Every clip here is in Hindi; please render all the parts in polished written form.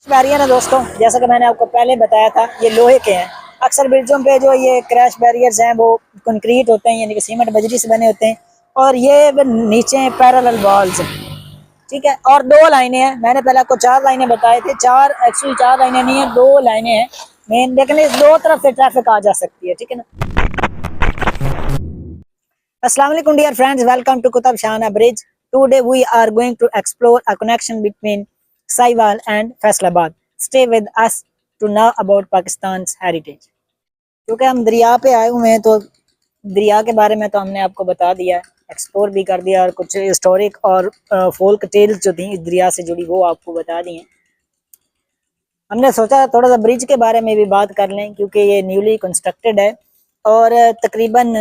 बैरियर है दोस्तों, जैसा कि मैंने आपको पहले बताया था, ये लोहे के हैं। अक्सर ब्रिजों पे जो ये क्रैश बैरियर्स हैं वो कंक्रीट होते हैं, यानी कि सीमेंट बजरी से बने होते हैं। और ये नीचे पैरेलल वॉल्स हैं, ठीक है। और दो लाइनें हैं, मैंने पहले आपको चार लाइनें बताए थे। चार एक्चुअली चार लाइनें नहीं है, दो लाइनें हैं मेन, लेकिन इस दो तरफ से ट्रैफिक आ जा सकती है, ठीक है ना। अस्सलाम वालेकुम dear friends, welcome to Qutub Shahana bridge. Today we are going to explore a connection between Sahiwal and Faisalabad. Stay with us to know about Pakistan's heritage. क्योंकि हम दरिया पे आए हुए हैं तो दरिया के बारे में तो हमने आपको बता दिया है, एक्सप्लोर भी कर दिया, और कुछ हिस्टोरिक और फोल्क टेल्स जो थी इस दरिया से जुड़ी वो आपको बता दी हैं। हमने सोचा थोड़ा सा ब्रिज के बारे में भी बात कर लें, क्योंकि ये न्यूली कंस्ट्रक्टेड है और तकरीबन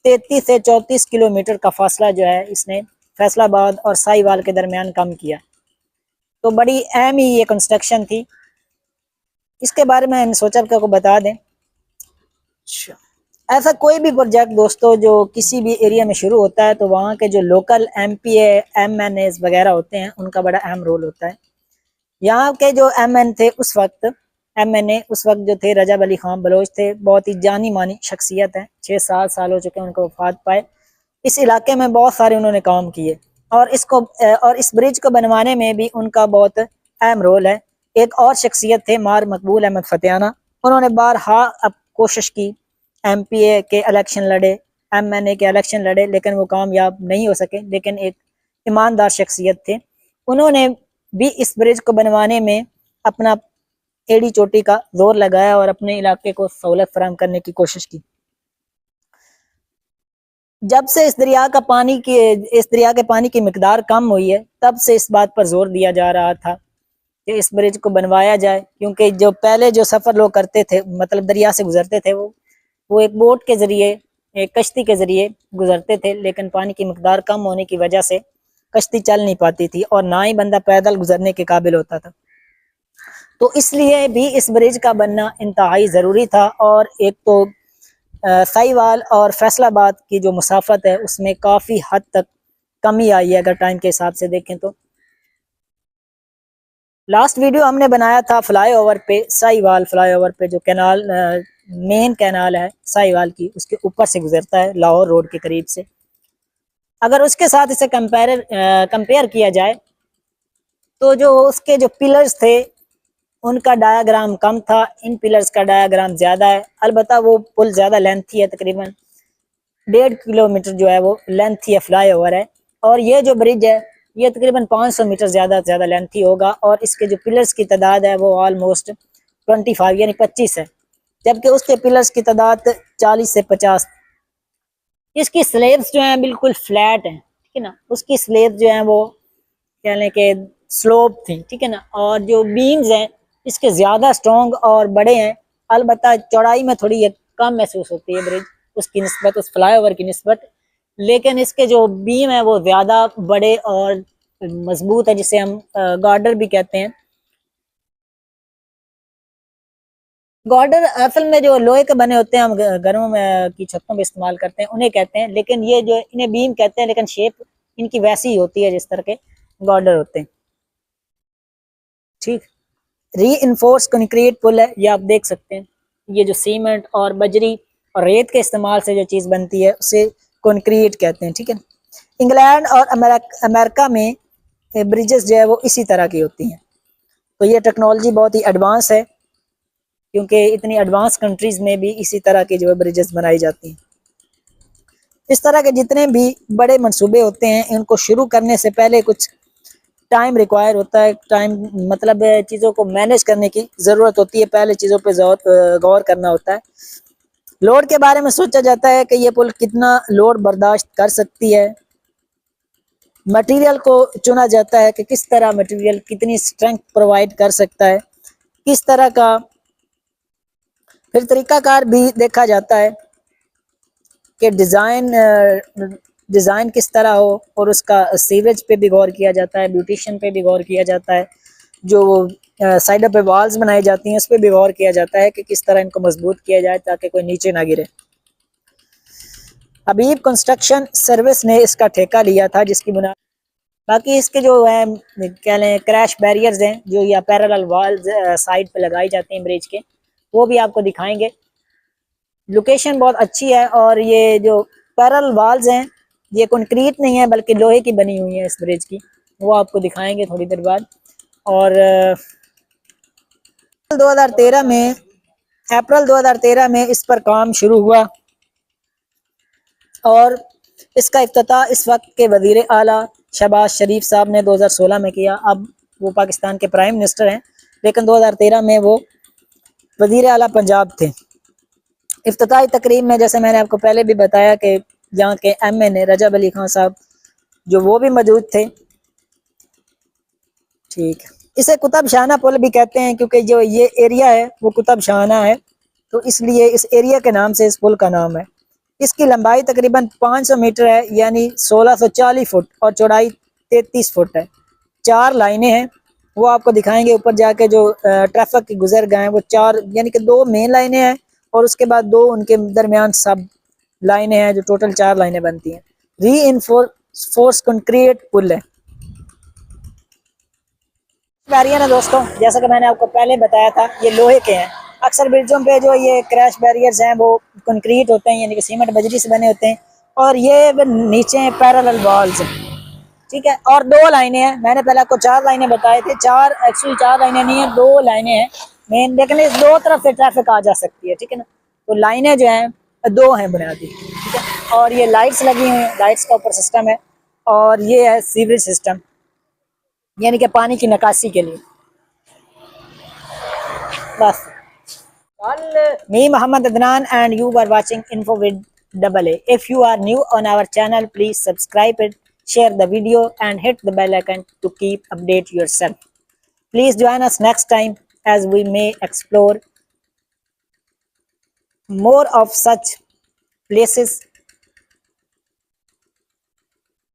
33 से 34 किलोमीटर का फासला जो है इसने फैसलाबाद और साहिवाल के दरमियान कम किया। तो बड़ी अहम ही ये कंस्ट्रक्शन थी। इसके बारे में हमने सोचा आपको बता दें। ऐसा कोई भी प्रोजेक्ट दोस्तों जो किसी भी एरिया में शुरू होता है तो वहाँ के जो लोकल MPA MNA वगैरह होते हैं उनका बड़ा अहम रोल होता है। यहाँ के जो MN थे उस वक्त, MNA उस वक्त जो थे, रजब अली खान बलोच थे। बहुत ही जानी मानी शख्सियत है, 6-7 साल हो चुके हैं उनको वफात पाए। इस इलाके में बहुत सारे उन्होंने काम किए और इस ब्रिज को बनवाने में भी उनका बहुत अहम रोल है। एक और शख्सियत थे मार मकबूल अहमद फतेहाना, उन्होंने बारहा अब कोशिश की, MPA के इलेक्शन लड़े, MNA के इलेक्शन लड़े, लेकिन वो कामयाब नहीं हो सके। लेकिन एक ईमानदार शख्सियत थे, उन्होंने भी इस ब्रिज को बनवाने में अपना एड़ी चोटी का जोर लगाया और अपने इलाके को सहूलत फराहम करने की कोशिश की। जब से इस दरिया के पानी की मिकदार कम हुई है, तब से इस बात पर जोर दिया जा रहा था कि इस ब्रिज को बनवाया जाए, क्योंकि जो पहले जो सफ़र लोग करते थे, मतलब दरिया से गुजरते थे, वो एक बोट के ज़रिए, एक कश्ती के ज़रिए गुजरते थे। लेकिन पानी की मिकदार कम होने की वजह से कश्ती चल नहीं पाती थी और ना ही बंदा पैदल गुजरने के काबिल होता था। तो इसलिए भी इस ब्रिज का बनना इंतहाई ज़रूरी था। और एक तो साहिवाल और फैसलाबाद की जो मुसाफत है उसमें काफ़ी हद तक कमी आई है, अगर टाइम के हिसाब से देखें तो। लास्ट वीडियो हमने बनाया था फ्लाईओवर पे, साहिवाल फ्लाईओवर पे, जो कैनाल मेन कैनाल है साहिवाल की, उसके ऊपर से गुजरता है लाहौर रोड के करीब से। अगर उसके साथ इसे कंपेयर किया जाए तो जो उसके जो पिलर्स थे उनका डायाग्राम कम था, इन पिलर्स का डायाग्राम ज़्यादा है। अलबत्ता वो पुल ज़्यादा लेंथी है, तकरीबन 1.5 किलोमीटर जो है वो लेंथी है, फ्लाईओवर है। और ये जो ब्रिज है ये तकरीबन 500 मीटर ज़्यादा लेंथी होगा और इसके जो पिलर्स की तादाद है वो ऑलमोस्ट 25 यानी 25 है, जबकि उसके पिलर्स की तादाद 40 से 50। इसकी स्लेब्स जो हैं बिल्कुल फ्लैट हैं, ठीक है ना। उसकी स्लेब्स जो हैं वो कह लें कि स्लोप थी, ठीक है ना। और जो बीम्स हैं इसके ज़्यादा स्ट्रॉन्ग और बड़े हैं। अलबत्ता चौड़ाई में थोड़ी ये कम महसूस होती है ब्रिज उसकी निस्बत, उस फ्लाईओवर की निस्बत, लेकिन इसके जो बीम है वो ज़्यादा बड़े और मजबूत है, जिसे हम गार्डर भी कहते हैं। गार्डर असल में जो लोहे के बने होते हैं, हम घरों में की छतों पे इस्तेमाल करते हैं, उन्हें कहते हैं। लेकिन ये जो इन्हें बीम कहते हैं, लेकिन शेप इनकी वैसी ही होती है जिस तरह के गार्डर होते हैं, ठीक। री इन्फोर्स कंक्रीट पुल है, ये आप देख सकते हैं। ये जो सीमेंट और बजरी और रेत के इस्तेमाल से जो चीज़ बनती है उसे कंक्रीट कहते हैं, ठीक है। इंग्लैंड और अमेरिका में ब्रिजेस जो है वो इसी तरह की होती हैं। तो ये टेक्नोलॉजी बहुत ही एडवांस है, क्योंकि इतनी एडवांस कंट्रीज़ में भी इसी तरह की जो है ब्रिजेस बनाई जाती हैं। इस तरह के जितने भी बड़े मंसूबे होते हैं इनको शुरू करने से पहले कुछ टाइम रिक्वायर होता है। टाइम मतलब चीज़ों को मैनेज करने की ज़रूरत होती है, पहले चीज़ों पे गौर करना होता है। लोड के बारे में सोचा जाता है कि ये पुल कितना लोड बर्दाश्त कर सकती है। मटेरियल को चुना जाता है कि किस तरह मटेरियल कितनी स्ट्रेंथ प्रोवाइड कर सकता है, किस तरह का। फिर तरीकाकार भी देखा जाता है कि डिज़ाइन किस तरह हो, और उसका सीवेज पे भी गौर किया जाता है, ब्यूटिशन पे भी गौर किया जाता है, जो साइडों पे वॉल्स बनाई जाती हैं उस पर भी गौर किया जाता है कि किस तरह इनको मजबूत किया जाए ताकि कोई नीचे ना गिरे। हबीब कंस्ट्रक्शन सर्विस ने इसका ठेका लिया था, जिसकी बुनियाद बाकी इसके जो है क्या लें क्रैश बैरियर्स हैं जो या पैरेलल वॉल्स साइड पे लगाई जाती हैं ब्रिज के, वो भी आपको दिखाएंगे। लोकेशन बहुत अच्छी है और ये जो पैरेलल वॉल्स हैं ये कंक्रीट नहीं है बल्कि लोहे की बनी हुई है इस ब्रिज की, वो आपको दिखाएंगे थोड़ी देर बाद। और 2013 में अप्रैल 2013 में इस पर काम शुरू हुआ और इसका इफ्तिताह इस वक्त के वजीर आला शहबाज शरीफ साहब ने 2016 में किया। अब वो पाकिस्तान के प्राइम मिनिस्टर हैं, लेकिन 2013 में वो वजीर आला पंजाब थे। इफ्तिताही तकरीब में जैसे मैंने आपको पहले भी बताया कि यहाँ के MN रजब अली खान साहब जो वो भी मौजूद थे। ठीक है, इसे कुतुब शाहना पुल भी कहते हैं क्योंकि जो ये एरिया है वो कुतुब शाहना है, तो इसलिए इस एरिया के नाम से इस पुल का नाम है। इसकी लंबाई तकरीबन 500 मीटर है यानी 1640 फुट और चौड़ाई 33 फुट है। 4 लाइनें हैं, वो आपको दिखाएंगे ऊपर जाके। जो ट्रैफिक के गुजर गए हैं वो 4 यानी कि 2 मेन लाइनें हैं और उसके बाद 2 उनके दरमियान सब लाइनें हैं, जो टोटल 4 लाइनें बनती हैं। रीइंफोर्स कंक्रीट पुल है। बैरियर है दोस्तों, जैसा कि मैंने आपको पहले बताया था ये लोहे के हैं। अक्सर ब्रिजों पे जो ये क्रैश बैरियर्स हैं वो कंक्रीट होते हैं यानी कि सीमेंट बजरी से बने होते हैं और ये नीचे पैरेलल वॉल्स हैं। ठीक है, और 2 लाइनें हैं। मैंने पहले आपको 4 लाइनें बताए थे, 4 एक्चुअली 4 लाइनें नहीं है, 2 लाइनें हैं मेन, लेकिन इस 2 तरफ से ट्रैफिक आ जा सकती है। ठीक है ना, तो लाइनें जो हैं 2 हैं बुनियादी। ठीक है, और ये लाइट्स लगी हुई हैं, लाइट्स का ऊपर सिस्टम है और ये है सीवरेज सिस्टम यानी कि पानी की निकासी के लिए। बस me Muhammad Adnan and you were watching Info with double A. If you are new on our channel, please subscribe it, share the video and hit the bell icon to keep update yourself. Please join us next time as we may explore more of such places